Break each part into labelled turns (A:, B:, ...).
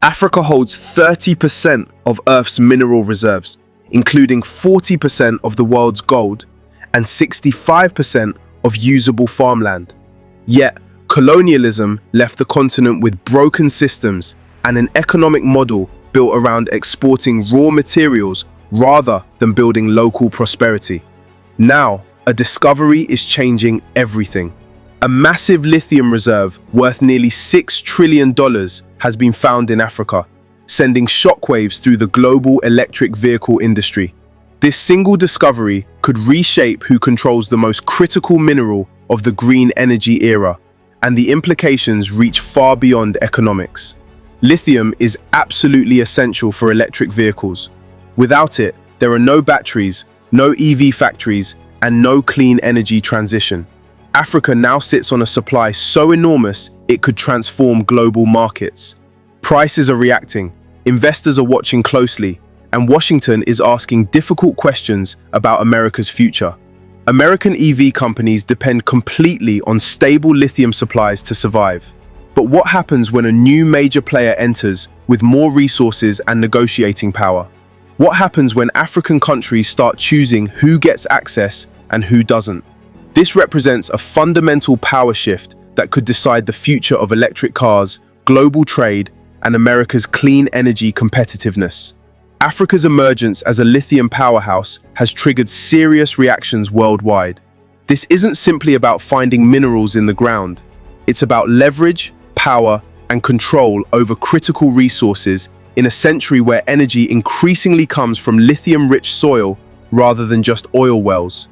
A: Africa holds 30% of Earth's mineral reserves, including 40% of the world's gold and 65% of usable farmland. Yet, colonialism left the continent with broken systems and an economic model built around exporting raw materials rather than building local prosperity. Now, a discovery is changing everything. A massive lithium reserve worth nearly $6 trillion has been found in Africa, sending shockwaves through the global electric vehicle industry. This single discovery could reshape who controls the most critical mineral of the green energy era, and the implications reach far beyond economics. Lithium is absolutely essential for electric vehicles. Without it, there are no batteries, no EV factories, and no clean energy transition. Africa now sits on a supply so enormous it could transform global markets. Prices are reacting, investors are watching closely, and Washington is asking difficult questions about America's future. American EV companies depend completely on stable lithium supplies to survive. But what happens when a new major player enters with more resources and negotiating power? What happens when African countries start choosing who gets access and who doesn't? This represents a fundamental power shift that could decide the future of electric cars, global trade, and America's clean energy competitiveness. Africa's emergence as a lithium powerhouse has triggered serious reactions worldwide. This isn't simply about finding minerals in the ground. It's about leverage, power, and control over critical resources in a century where energy increasingly comes from lithium-rich soil rather than just oil wells.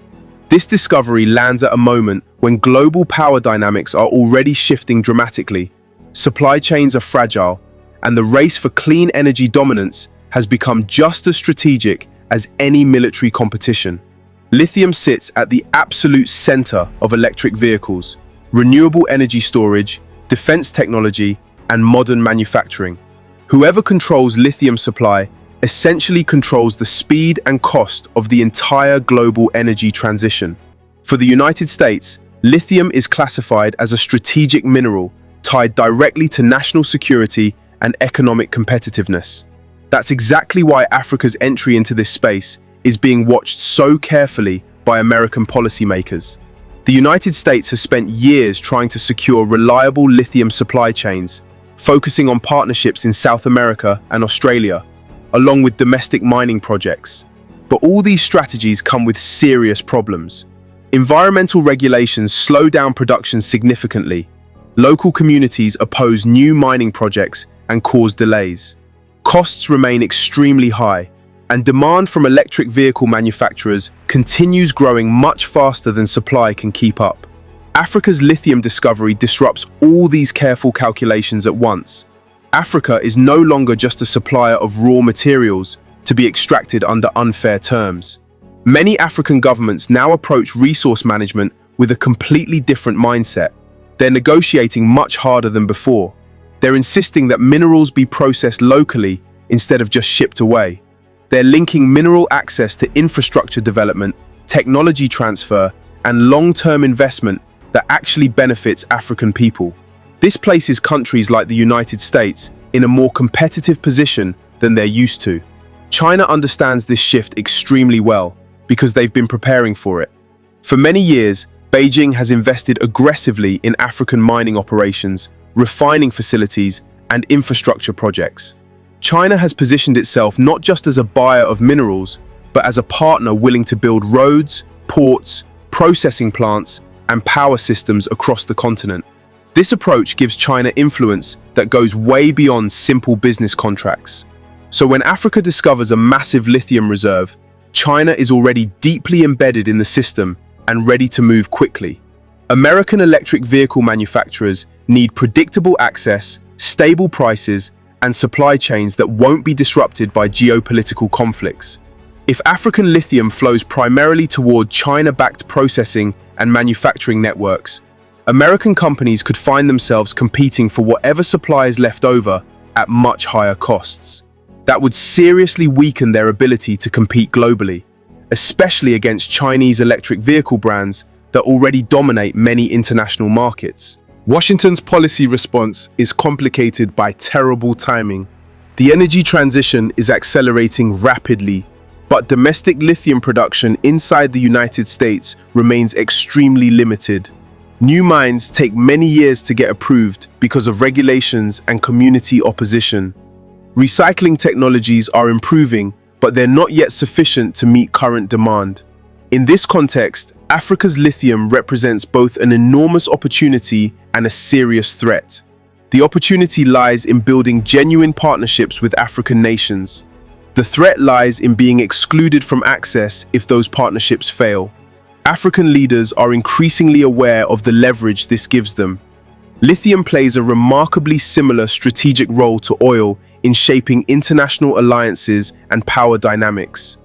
A: This discovery lands at a moment when global power dynamics are already shifting dramatically. Supply chains are fragile, and the race for clean energy dominance has become just as strategic as any military competition. Lithium sits at the absolute center of electric vehicles, renewable energy storage, defense technology, and modern manufacturing. Whoever controls lithium supply essentially controls the speed and cost of the entire global energy transition. For the United States, lithium is classified as a strategic mineral tied directly to national security and economic competitiveness. That's exactly why Africa's entry into this space is being watched so carefully by American policymakers. The United States has spent years trying to secure reliable lithium supply chains, focusing on partnerships in South America and Australia, along with domestic mining projects. But all these strategies come with serious problems. Environmental regulations slow down production significantly. Local communities oppose new mining projects and cause delays. Costs remain extremely high, and demand from electric vehicle manufacturers continues growing much faster than supply can keep up. Africa's lithium discovery disrupts all these careful calculations at once. Africa is no longer just a supplier of raw materials to be extracted under unfair terms. Many African governments now approach resource management with a completely different mindset. They're negotiating much harder than before. They're insisting that minerals be processed locally instead of just shipped away. They're linking mineral access to infrastructure development, technology transfer, and long-term investment that actually benefits African people. This places countries like the United States in a more competitive position than they're used to. China understands this shift extremely well because they've been preparing for it. For many years, Beijing has invested aggressively in African mining operations, refining facilities, and infrastructure projects. China has positioned itself not just as a buyer of minerals, but as a partner willing to build roads, ports, processing plants, and power systems across the continent. This approach gives China influence that goes way beyond simple business contracts. So when Africa discovers a massive lithium reserve, China is already deeply embedded in the system and ready to move quickly. American electric vehicle manufacturers need predictable access, stable prices, and supply chains that won't be disrupted by geopolitical conflicts. If African lithium flows primarily toward China-backed processing and manufacturing networks, American companies could find themselves competing for whatever supply is left over at much higher costs. That would seriously weaken their ability to compete globally, especially against Chinese electric vehicle brands that already dominate many international markets. Washington's policy response is complicated by terrible timing. The energy transition is accelerating rapidly, but domestic lithium production inside the United States remains extremely limited. New mines take many years to get approved because of regulations and community opposition. Recycling technologies are improving, but they're not yet sufficient to meet current demand. In this context, Africa's lithium represents both an enormous opportunity and a serious threat. The opportunity lies in building genuine partnerships with African nations. The threat lies in being excluded from access if those partnerships fail. African leaders are increasingly aware of the leverage this gives them. Lithium plays a remarkably similar strategic role to oil in shaping international alliances and power dynamics.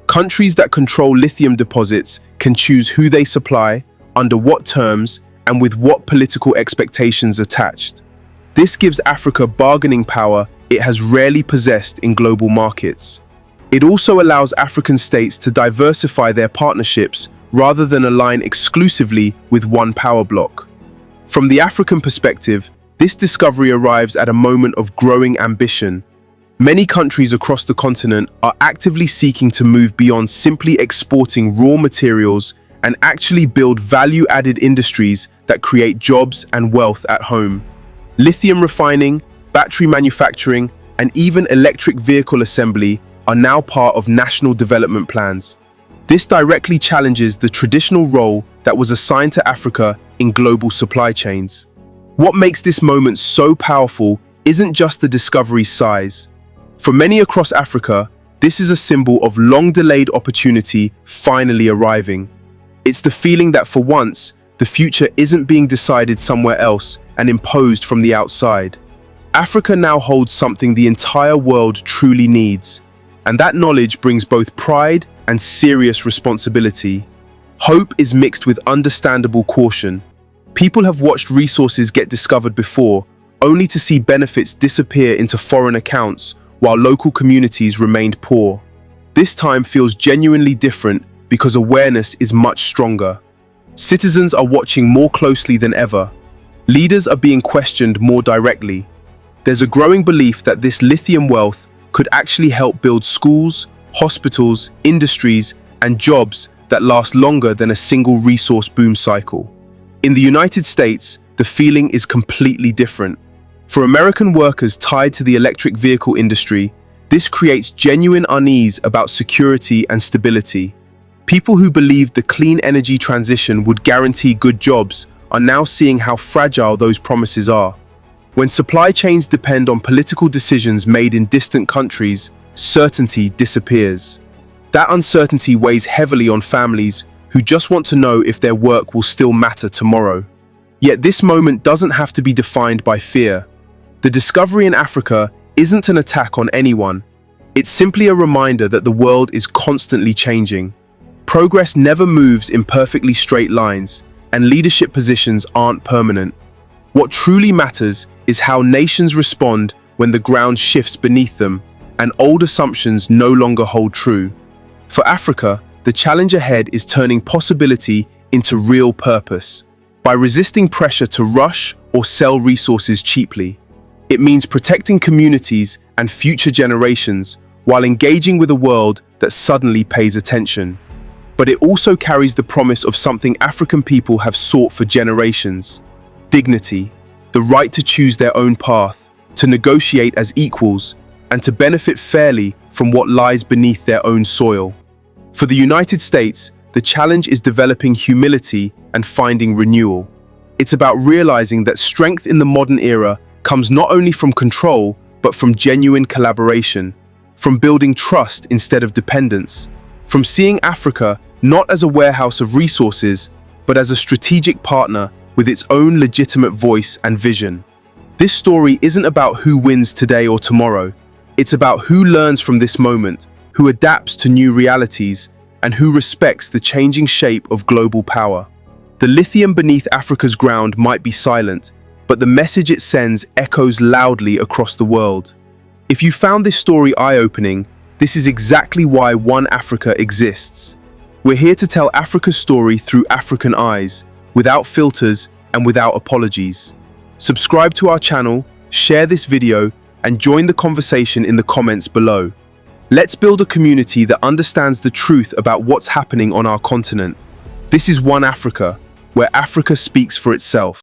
A: Countries that control lithium deposits can choose who they supply, under what terms, and with what political expectations attached. This gives Africa bargaining power it has rarely possessed in global markets. It also allows African states to diversify their partnerships rather than align exclusively with one power bloc. From the African perspective, this discovery arrives at a moment of growing ambition. Many countries across the continent are actively seeking to move beyond simply exporting raw materials and actually build value-added industries that create jobs and wealth at home. Lithium refining, battery manufacturing, and even electric vehicle assembly are now part of national development plans. This directly challenges the traditional role that was assigned to Africa in global supply chains. What makes this moment so powerful isn't just the discovery's size. For many across Africa, this is a symbol of long-delayed opportunity finally arriving. It's the feeling that for once, the future isn't being decided somewhere else and imposed from the outside. Africa now holds something the entire world truly needs, and that knowledge brings both pride and serious responsibility. Hope is mixed with understandable caution. People have watched resources get discovered before, only to see benefits disappear into foreign accounts while local communities remained poor. This time feels genuinely different because awareness is much stronger. Citizens are watching more closely than ever. Leaders are being questioned more directly. There's a growing belief that this lithium wealth could actually help build schools, hospitals, industries, and jobs that last longer than a single resource boom cycle. In the United States, the feeling is completely different. For American workers tied to the electric vehicle industry, this creates genuine unease about security and stability. People who believed the clean energy transition would guarantee good jobs are now seeing how fragile those promises are. When supply chains depend on political decisions made in distant countries, certainty disappears. That uncertainty weighs heavily on families who just want to know if their work will still matter tomorrow. Yet this moment doesn't have to be defined by fear. The discovery in Africa isn't an attack on anyone. It's simply a reminder that the world is constantly changing. Progress never moves in perfectly straight lines, and leadership positions aren't permanent. What truly matters is how nations respond when the ground shifts beneath them and old assumptions no longer hold true. For Africa, the challenge ahead is turning possibility into real purpose. By resisting pressure to rush or sell resources cheaply, it means protecting communities and future generations while engaging with a world that suddenly pays attention. But it also carries the promise of something African people have sought for generations: dignity, the right to choose their own path, to negotiate as equals, and to benefit fairly from what lies beneath their own soil. For the United States, the challenge is developing humility and finding renewal. It's about realizing that strength in the modern era comes not only from control, but from genuine collaboration, from building trust instead of dependence, from seeing Africa not as a warehouse of resources, but as a strategic partner with its own legitimate voice and vision. This story isn't about who wins today or tomorrow. It's about who learns from this moment, who adapts to new realities, and who respects the changing shape of global power. The lithium beneath Africa's ground might be silent, but the message it sends echoes loudly across the world. If you found this story eye-opening, this is exactly why One Africa exists. We're here to tell Africa's story through African eyes, without filters and without apologies. Subscribe to our channel, share this video, and join the conversation in the comments below. Let's build a community that understands the truth about what's happening on our continent. This is One Africa, where Africa speaks for itself.